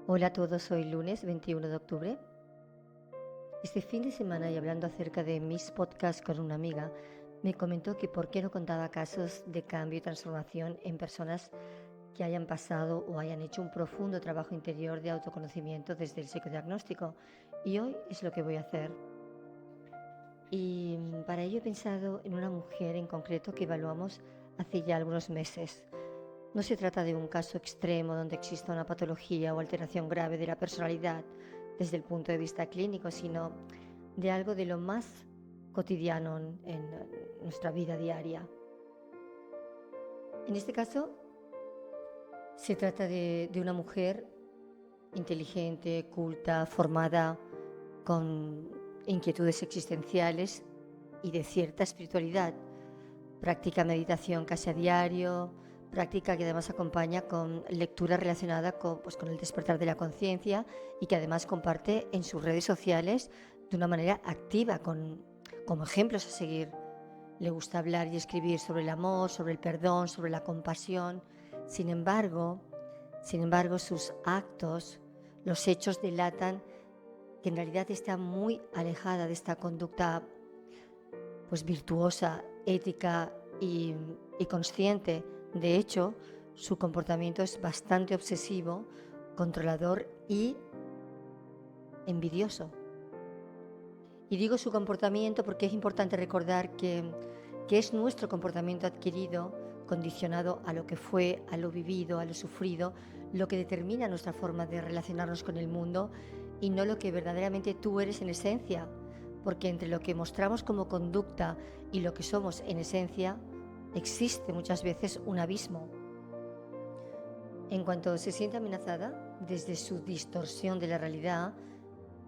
Hola a todos, hoy lunes 21 de octubre. Este fin de semana, y hablando acerca de mis podcasts con una amiga, me comentó que por qué no contaba casos de cambio y transformación en personas que hayan pasado o hayan hecho un profundo trabajo interior de autoconocimiento desde el psicodiagnóstico. Y hoy es lo que voy a hacer. Y para ello he pensado en una mujer en concreto que evaluamos hace ya algunos meses. No se trata de un caso extremo donde exista una patología o alteración grave de la personalidad desde el punto de vista clínico, sino de algo de lo más cotidiano en nuestra vida diaria. En este caso, se trata de una mujer inteligente, culta, formada, con inquietudes existenciales y de cierta espiritualidad. Practica meditación casi a diario, práctica que además acompaña con lectura relacionada con el despertar de la conciencia y que además comparte en sus redes sociales de una manera activa, como ejemplos a seguir. Le gusta hablar y escribir sobre el amor, sobre el perdón, sobre la compasión. Sin embargo, sus actos, los hechos delatan que en realidad está muy alejada de esta conducta virtuosa, ética y consciente. De hecho, su comportamiento es bastante obsesivo, controlador y envidioso. Y digo su comportamiento porque es importante recordar que es nuestro comportamiento adquirido, condicionado a lo que fue, a lo vivido, a lo sufrido, lo que determina nuestra forma de relacionarnos con el mundo y no lo que verdaderamente tú eres en esencia, porque entre lo que mostramos como conducta y lo que somos en esencia existe muchas veces un abismo. En cuanto se siente amenazada, desde su distorsión de la realidad,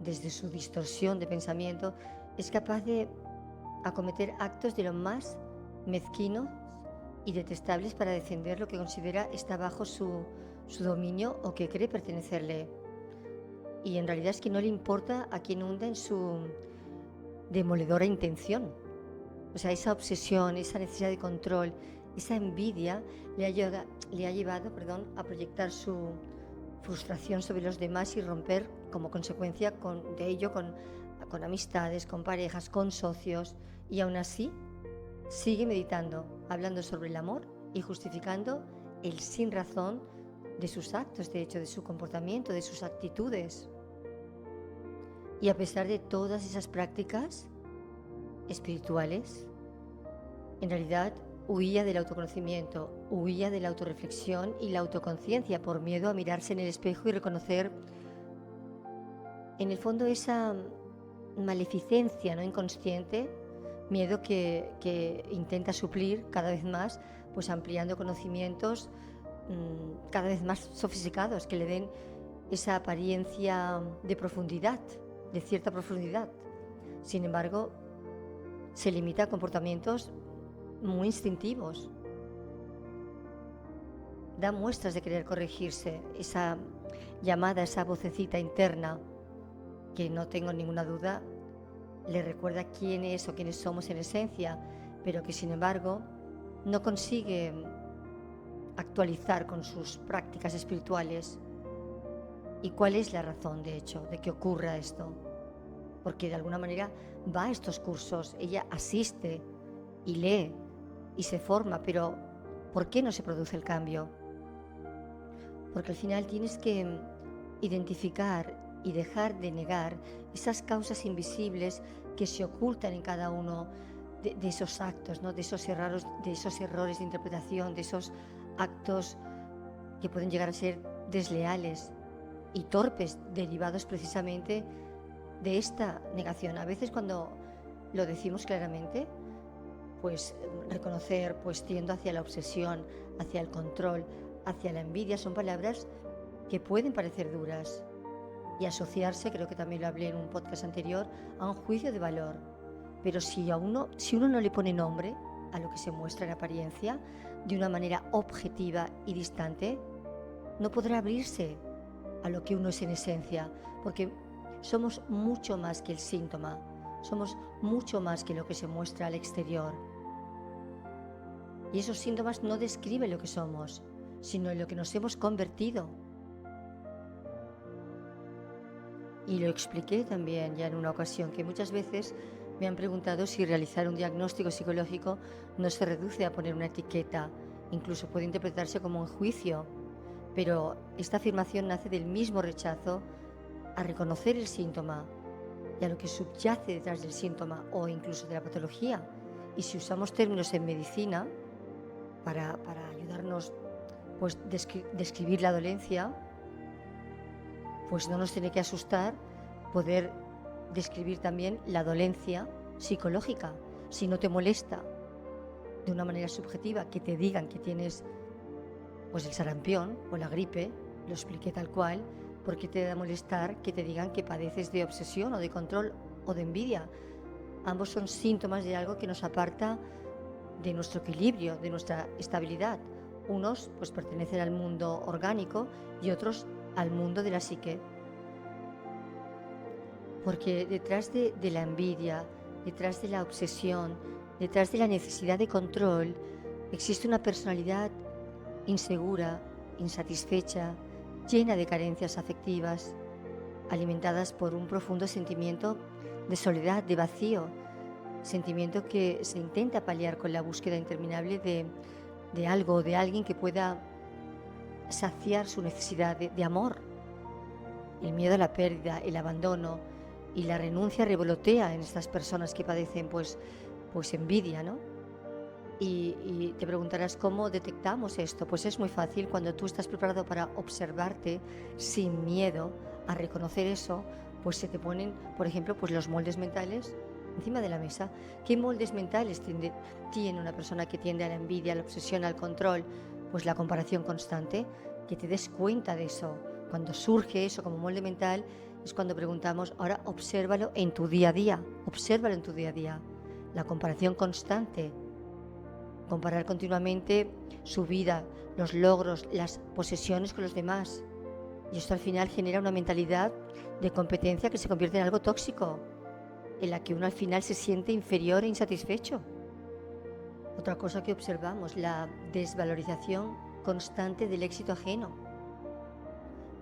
desde su distorsión de pensamiento, es capaz de acometer actos de lo más mezquinos y detestables para defender lo que considera está bajo su dominio o que cree pertenecerle. Y en realidad es que no le importa a quien hunda en su demoledora intención. O sea, esa obsesión, esa necesidad de control, esa envidia le ha llevado a proyectar su frustración sobre los demás y romper como consecuencia de ello con amistades, con parejas, con socios, y aún así sigue meditando, hablando sobre el amor y justificando el sin razón de sus actos, de hecho, de su comportamiento, de sus actitudes. Y a pesar de todas esas prácticas espirituales, en realidad huía del autoconocimiento, huía de la autorreflexión y la autoconciencia por miedo a mirarse en el espejo y reconocer en el fondo esa maleficencia no inconsciente, miedo que intenta suplir cada vez más, pues ampliando conocimientos cada vez más sofisticados que le den esa apariencia de profundidad, de cierta profundidad. Sin embargo, se limita a comportamientos muy instintivos. Da muestras de querer corregirse, esa llamada, esa vocecita interna que no tengo ninguna duda le recuerda quién es o quiénes somos en esencia, pero que sin embargo no consigue actualizar con sus prácticas espirituales. ¿Y cuál es la razón, de hecho, de que ocurra esto? Porque de alguna manera va a estos cursos, ella asiste y lee y se forma, pero ¿por qué no se produce el cambio? Porque al final tienes que identificar y dejar de negar esas causas invisibles que se ocultan en cada uno de esos actos, ¿no? de esos errores de interpretación, de esos actos que pueden llegar a ser desleales y torpes, derivados precisamente de esta negación. A veces cuando lo decimos claramente, pues reconocer, pues tiendo hacia la obsesión, hacia el control, hacia la envidia, son palabras que pueden parecer duras y asociarse, creo que también lo hablé en un podcast anterior, a un juicio de valor. Pero si uno no le pone nombre a lo que se muestra en apariencia, de una manera objetiva y distante, no podrá abrirse a lo que uno es en esencia, porque somos mucho más que el síntoma, somos mucho más que lo que se muestra al exterior. Y esos síntomas no describen lo que somos, sino en lo que nos hemos convertido. Y lo expliqué también ya en una ocasión, que muchas veces me han preguntado si realizar un diagnóstico psicológico no se reduce a poner una etiqueta, incluso puede interpretarse como un juicio, pero esta afirmación nace del mismo rechazo a reconocer el síntoma y a lo que subyace detrás del síntoma o incluso de la patología. Y si usamos términos en medicina para ayudarnos pues describir la dolencia, pues no nos tiene que asustar poder describir también la dolencia psicológica. Si no te molesta de una manera subjetiva que te digan que tienes pues el sarampión o la gripe, lo expliqué tal cual, ¿por qué te da molestar que te digan que padeces de obsesión o de control o de envidia? Ambos son síntomas de algo que nos aparta de nuestro equilibrio, de nuestra estabilidad. Unos pues pertenecen al mundo orgánico y otros al mundo de la psique. Porque detrás de la envidia, detrás de la obsesión, detrás de la necesidad de control, existe una personalidad insegura, insatisfecha, llena de carencias afectivas, alimentadas por un profundo sentimiento de soledad, de vacío, sentimiento que se intenta paliar con la búsqueda interminable de algo o de alguien que pueda saciar su necesidad de amor. El miedo a la pérdida, el abandono y la renuncia revolotea en estas personas que padecen pues envidia, ¿no? Y te preguntarás cómo detectamos esto. Pues es muy fácil. Cuando tú estás preparado para observarte sin miedo a reconocer eso, pues se te ponen, por ejemplo, pues los moldes mentales encima de la mesa. ¿Qué moldes mentales tiene una persona que tiende a la envidia, a la obsesión, al control? Pues la comparación constante, que te des cuenta de eso. Cuando surge eso como molde mental, es cuando preguntamos, ahora obsérvalo en tu día a día, obsérvalo en tu día a día. La comparación constante, comparar continuamente su vida, los logros, las posesiones con los demás. Y esto al final genera una mentalidad de competencia que se convierte en algo tóxico, en la que uno al final se siente inferior e insatisfecho. Otra cosa que observamos, la desvalorización constante del éxito ajeno.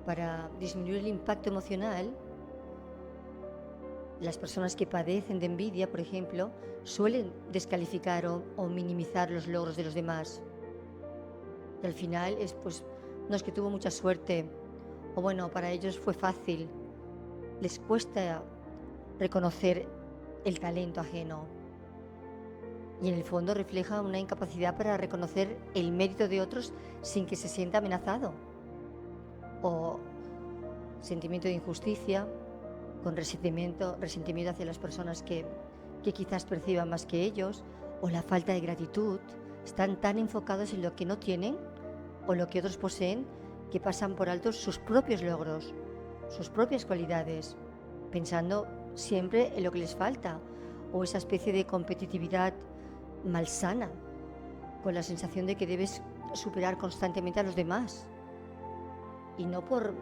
Para disminuir el impacto emocional, las personas que padecen de envidia, por ejemplo, suelen descalificar o minimizar los logros de los demás. Y al final no es que tuvo mucha suerte, o bueno, para ellos fue fácil. Les cuesta reconocer el talento ajeno. Y en el fondo refleja una incapacidad para reconocer el mérito de otros sin que se sienta amenazado. O sentimiento de injusticia, con resentimiento hacia las personas que quizás perciban más que ellos, o la falta de gratitud. Están tan enfocados en lo que no tienen o lo que otros poseen que pasan por alto sus propios logros, sus propias cualidades, pensando siempre en lo que les falta, o esa especie de competitividad malsana, con la sensación de que debes superar constantemente a los demás, y no por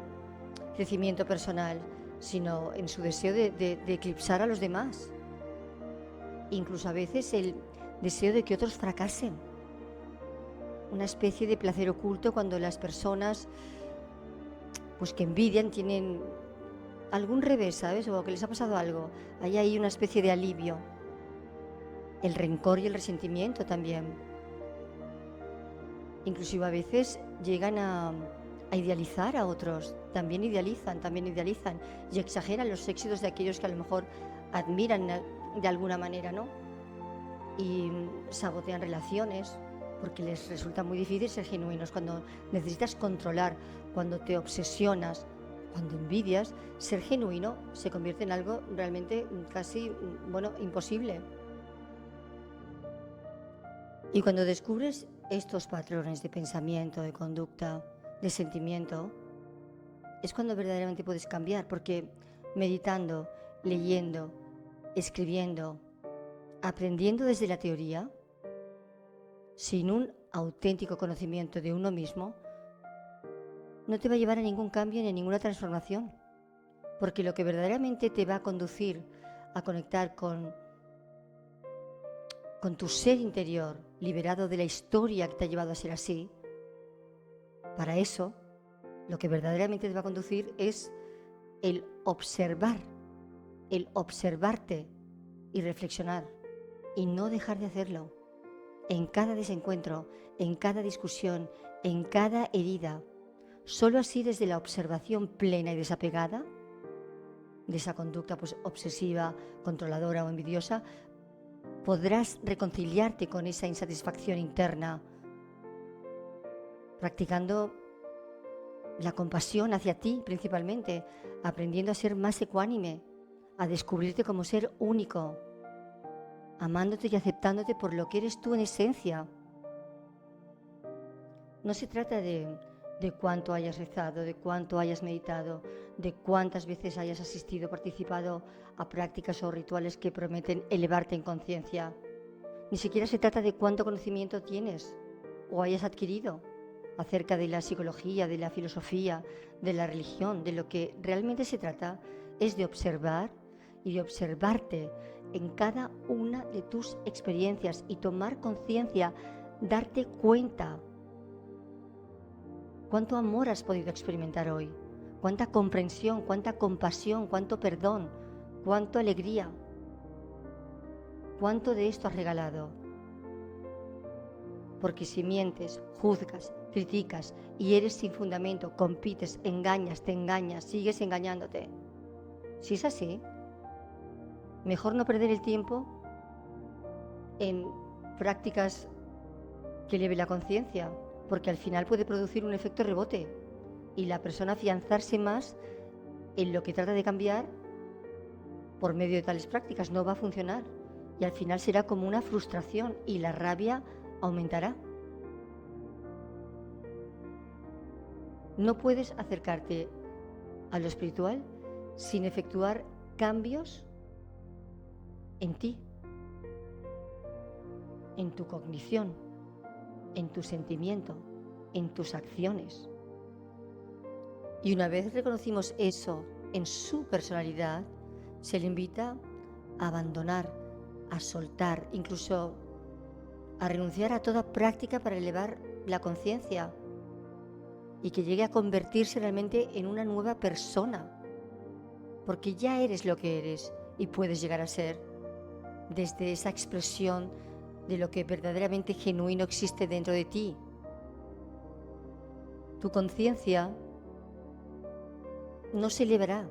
crecimiento personal, sino en su deseo de eclipsar a los demás. Incluso a veces el deseo de que otros fracasen. Una especie de placer oculto cuando las personas pues que envidian tienen algún revés, ¿sabes? O que les ha pasado algo. Hay ahí una especie de alivio. El rencor y el resentimiento también. Inclusive a veces llegan a idealizar a otros, también idealizan y exageran los éxitos de aquellos que a lo mejor admiran de alguna manera, ¿no? Y sabotean relaciones porque les resulta muy difícil ser genuinos. Cuando necesitas controlar, cuando te obsesionas, cuando envidias, ser genuino se convierte en algo realmente casi, imposible. Y cuando descubres estos patrones de pensamiento, de conducta, de sentimiento, es cuando verdaderamente puedes cambiar, porque meditando, leyendo, escribiendo, aprendiendo desde la teoría, sin un auténtico conocimiento de uno mismo, no te va a llevar a ningún cambio ni a ninguna transformación, porque lo que verdaderamente te va a conducir a conectar con tu ser interior, liberado de la historia que te ha llevado a ser así, para eso, lo que verdaderamente te va a conducir es el observarte y reflexionar y no dejar de hacerlo en cada desencuentro, en cada discusión, en cada herida. Solo así, desde la observación plena y desapegada de esa conducta pues obsesiva, controladora o envidiosa, podrás reconciliarte con esa insatisfacción interna, practicando la compasión hacia ti principalmente, aprendiendo a ser más ecuánime, a descubrirte como ser único, amándote y aceptándote por lo que eres tú en esencia. No se trata de cuánto hayas rezado, de cuánto hayas meditado, de cuántas veces hayas asistido, participado a prácticas o rituales que prometen elevarte en conciencia. Ni siquiera se trata de cuánto conocimiento tienes o hayas adquirido acerca de la psicología, de la filosofía, de la religión. De lo que realmente se trata es de observar y de observarte en cada una de tus experiencias y tomar conciencia, darte cuenta. ¿Cuánto amor has podido experimentar hoy? ¿Cuánta comprensión, cuánta compasión, cuánto perdón, cuánta alegría? ¿Cuánto de esto has regalado? Porque si mientes, juzgas, criticas y eres sin fundamento, compites, engañas, te engañas, sigues engañándote. Si es así, mejor no perder el tiempo en prácticas que eleve la conciencia, porque al final puede producir un efecto rebote y la persona afianzarse más en lo que trata de cambiar por medio de tales prácticas. No va a funcionar y al final será como una frustración y la rabia aumentará. No puedes acercarte a lo espiritual sin efectuar cambios en ti, en tu cognición, en tu sentimiento, en tus acciones. Y una vez reconocimos eso en su personalidad, se le invita a abandonar, a soltar, incluso a renunciar a toda práctica para elevar la conciencia y que llegue a convertirse realmente en una nueva persona, porque ya eres lo que eres y puedes llegar a ser desde esa expresión de lo que verdaderamente genuino existe dentro de ti. Tu conciencia no se elevará,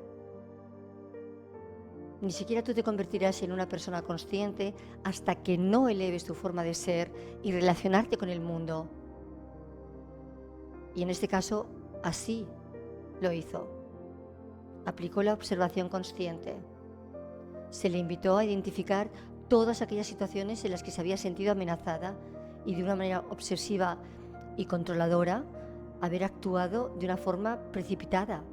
ni siquiera tú te convertirás en una persona consciente hasta que no eleves tu forma de ser y relacionarte con el mundo. Y en este caso, así lo hizo. Aplicó la observación consciente. Se le invitó a identificar todas aquellas situaciones en las que se había sentido amenazada y de una manera obsesiva y controladora haber actuado de una forma precipitada,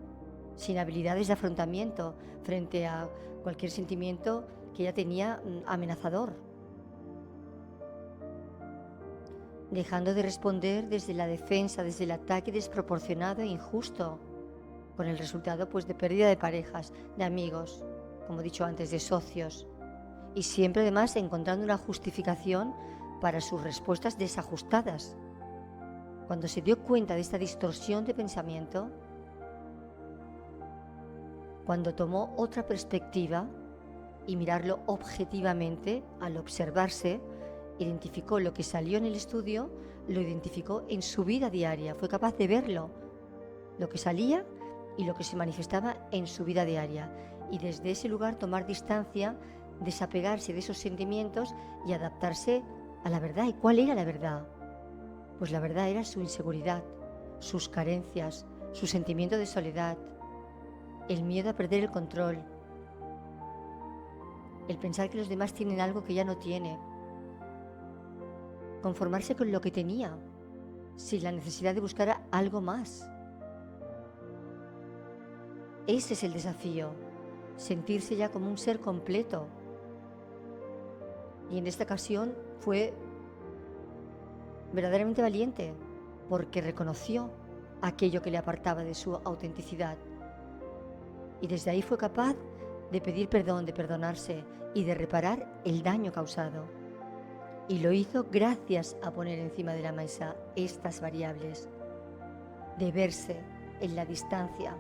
sin habilidades de afrontamiento frente a cualquier sentimiento que ella tenía amenazador, dejando de responder desde la defensa, desde el ataque desproporcionado e injusto, con el resultado pues de pérdida de parejas, de amigos, como he dicho antes, de socios, y siempre además encontrando una justificación para sus respuestas desajustadas. Cuando se dio cuenta de esta distorsión de pensamiento, cuando tomó otra perspectiva y mirarlo objetivamente, al observarse, identificó lo que salió en el estudio, lo identificó en su vida diaria, fue capaz de verlo, lo que salía y lo que se manifestaba en su vida diaria, y desde ese lugar tomar distancia, desapegarse de esos sentimientos y adaptarse a la verdad. ¿Y cuál era la verdad? Pues la verdad era su inseguridad, sus carencias, su sentimiento de soledad, el miedo a perder el control, el pensar que los demás tienen algo que ya no tiene, conformarse con lo que tenía, sin la necesidad de buscar algo más. Ese es el desafío, sentirse ya como un ser completo. Y en esta ocasión fue verdaderamente valiente, porque reconoció aquello que le apartaba de su autenticidad. Y desde ahí fue capaz de pedir perdón, de perdonarse y de reparar el daño causado. Y lo hizo gracias a poner encima de la mesa estas variables, de verse en la distancia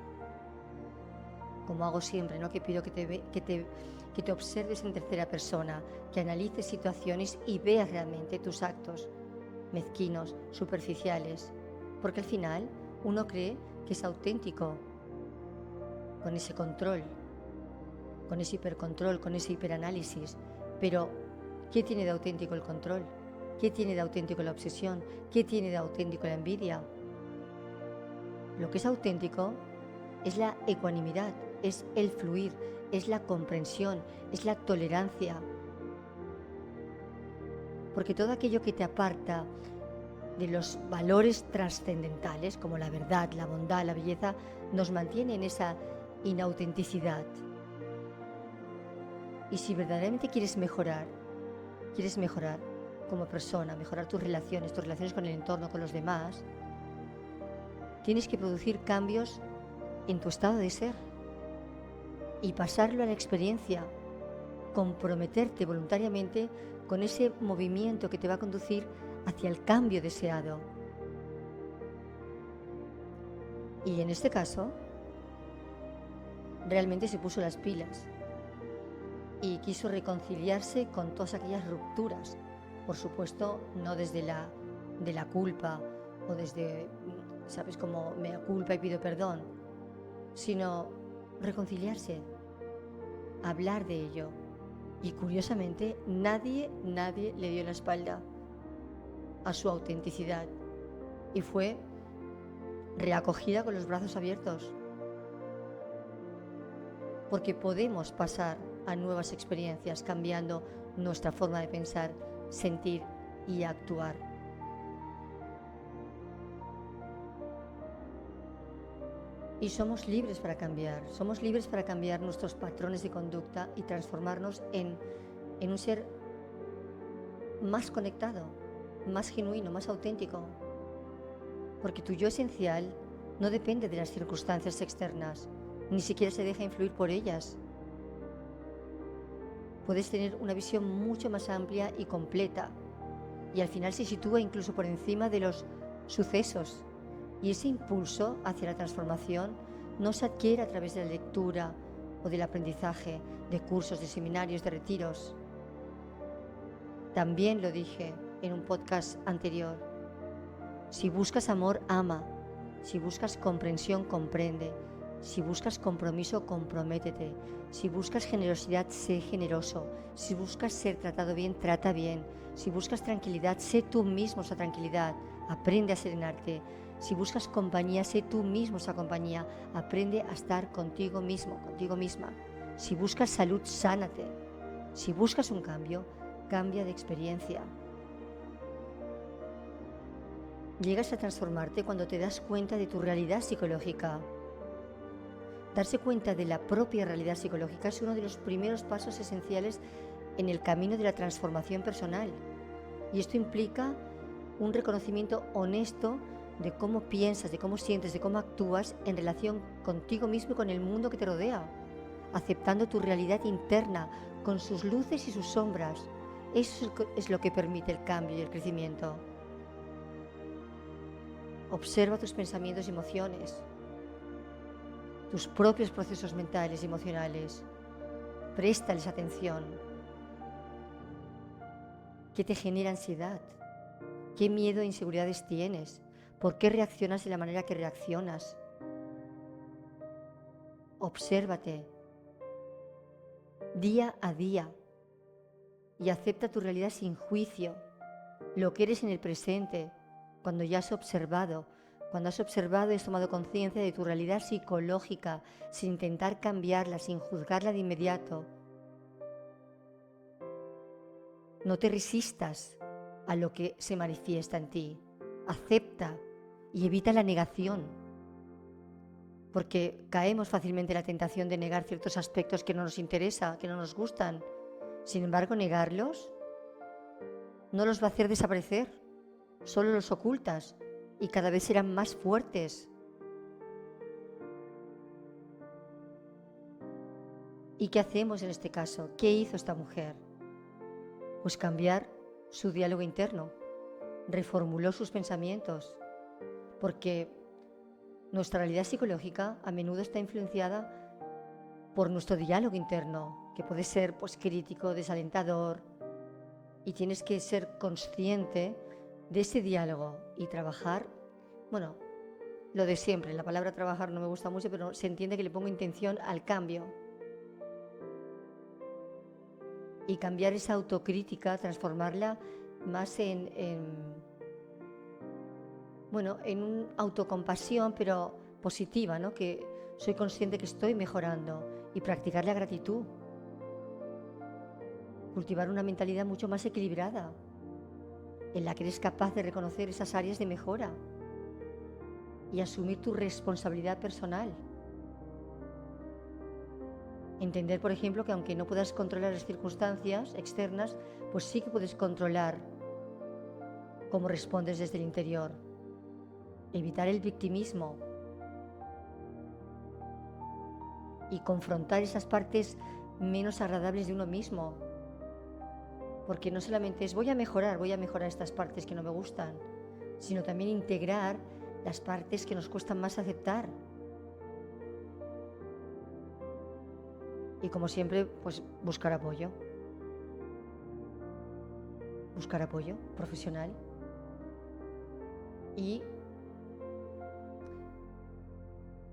como hago siempre, ¿no? Que pido que te observes en tercera persona, que analices situaciones y veas realmente tus actos mezquinos, superficiales, porque al final uno cree que es auténtico con ese control, con ese hipercontrol, con ese hiperanálisis, pero ¿qué tiene de auténtico el control? ¿Qué tiene de auténtico la obsesión? ¿Qué tiene de auténtico la envidia? Lo que es auténtico es la ecuanimidad, es el fluir, es la comprensión, es la tolerancia. Porque todo aquello que te aparta de los valores trascendentales, como la verdad, la bondad, la belleza, nos mantiene en esa inautenticidad. Y si verdaderamente quieres mejorar como persona, mejorar tus relaciones con el entorno, con los demás, tienes que producir cambios en tu estado de ser y pasarlo a la experiencia, comprometerte voluntariamente con ese movimiento que te va a conducir hacia el cambio deseado. Y en este caso, realmente se puso las pilas y quiso reconciliarse con todas aquellas rupturas. Por supuesto, no desde de la culpa o desde, ¿sabes?, como mea culpa y pido perdón, sino reconciliarse, hablar de ello. Y curiosamente, nadie le dio la espalda a su autenticidad y fue reacogida con los brazos abiertos, porque podemos pasar a nuevas experiencias cambiando nuestra forma de pensar, sentir y actuar. Y somos libres para cambiar nuestros patrones de conducta y transformarnos en un ser más conectado, más genuino, más auténtico. Porque tu yo esencial no depende de las circunstancias externas, ni siquiera se deja influir por ellas. Puedes tener una visión mucho más amplia y completa, y al final se sitúa incluso por encima de los sucesos. Y ese impulso hacia la transformación no se adquiere a través de la lectura o del aprendizaje, de cursos, de seminarios, de retiros. También lo dije en un podcast anterior. Si buscas amor, ama. Si buscas comprensión, comprende. Si buscas compromiso, comprométete. Si buscas generosidad, sé generoso. Si buscas ser tratado bien, trata bien. Si buscas tranquilidad, sé tú mismo esa tranquilidad. Aprende a serenarte. Si buscas compañía, sé tú mismo esa compañía. Aprende a estar contigo mismo, contigo misma. Si buscas salud, sánate. Si buscas un cambio, cambia de experiencia. Llegas a transformarte cuando te das cuenta de tu realidad psicológica. Darse cuenta de la propia realidad psicológica es uno de los primeros pasos esenciales en el camino de la transformación personal. Y esto implica un reconocimiento honesto de cómo piensas, de cómo sientes, de cómo actúas en relación contigo mismo y con el mundo que te rodea, aceptando tu realidad interna con sus luces y sus sombras. Eso es lo que permite el cambio y el crecimiento. Observa tus pensamientos y emociones, tus propios procesos mentales y emocionales. Préstales atención. ¿Qué te genera ansiedad? ¿Qué miedo e inseguridades tienes? ¿Por qué reaccionas de la manera que reaccionas? Obsérvate día a día y acepta tu realidad sin juicio, lo que eres en el presente, cuando ya has observado y has tomado conciencia de tu realidad psicológica, sin intentar cambiarla, sin juzgarla de inmediato. No te resistas a lo que se manifiesta en ti. Acepta y evita la negación, porque caemos fácilmente en la tentación de negar ciertos aspectos que no nos interesan, que no nos gustan. Sin embargo, negarlos no los va a hacer desaparecer, solo los ocultas y cada vez serán más fuertes. ¿Y qué hacemos en este caso? ¿Qué hizo esta mujer? Pues cambiar su diálogo interno, reformuló sus pensamientos, porque nuestra realidad psicológica a menudo está influenciada por nuestro diálogo interno, que puede ser pues crítico, desalentador, y tienes que ser consciente de ese diálogo y trabajar, bueno, lo de siempre. La palabra trabajar no me gusta mucho, pero se entiende que le pongo intención al cambio. Y cambiar esa autocrítica, transformarla más bueno, en una autocompasión, pero positiva, ¿no? Que soy consciente que estoy mejorando, y practicar la gratitud. Cultivar una mentalidad mucho más equilibrada, en la que eres capaz de reconocer esas áreas de mejora y asumir tu responsabilidad personal. Entender, por ejemplo, que aunque no puedas controlar las circunstancias externas, pues sí que puedes controlar cómo respondes desde el interior. Evitar el victimismo y confrontar esas partes menos agradables de uno mismo. Porque no solamente es voy a mejorar estas partes que no me gustan, sino también integrar las partes que nos cuestan más aceptar. Y como siempre, pues buscar apoyo profesional y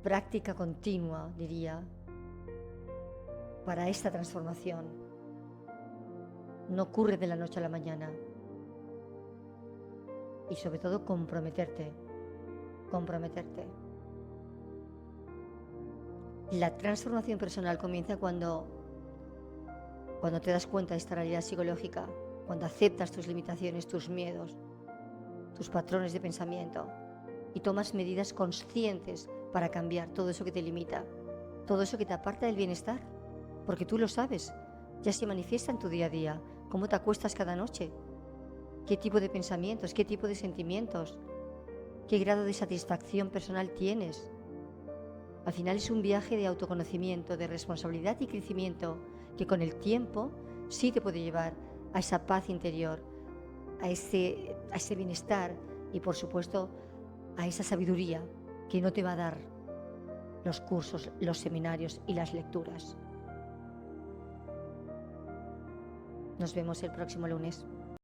práctica continua, diría, para esta transformación. No ocurre de la noche a la mañana. Y sobre todo comprometerte. La transformación personal comienza cuando te das cuenta de esta realidad psicológica, cuando aceptas tus limitaciones, tus miedos, tus patrones de pensamiento y tomas medidas conscientes para cambiar todo eso que te limita, todo eso que te aparta del bienestar, porque tú lo sabes, ya se manifiesta en tu día a día, cómo te acuestas cada noche, qué tipo de pensamientos, qué tipo de sentimientos, qué grado de satisfacción personal tienes. Al final es un viaje de autoconocimiento, de responsabilidad y crecimiento que con el tiempo sí te puede llevar a esa paz interior, a ese bienestar y, por supuesto, a esa sabiduría que no te va a dar los cursos, los seminarios y las lecturas. Nos vemos el próximo lunes.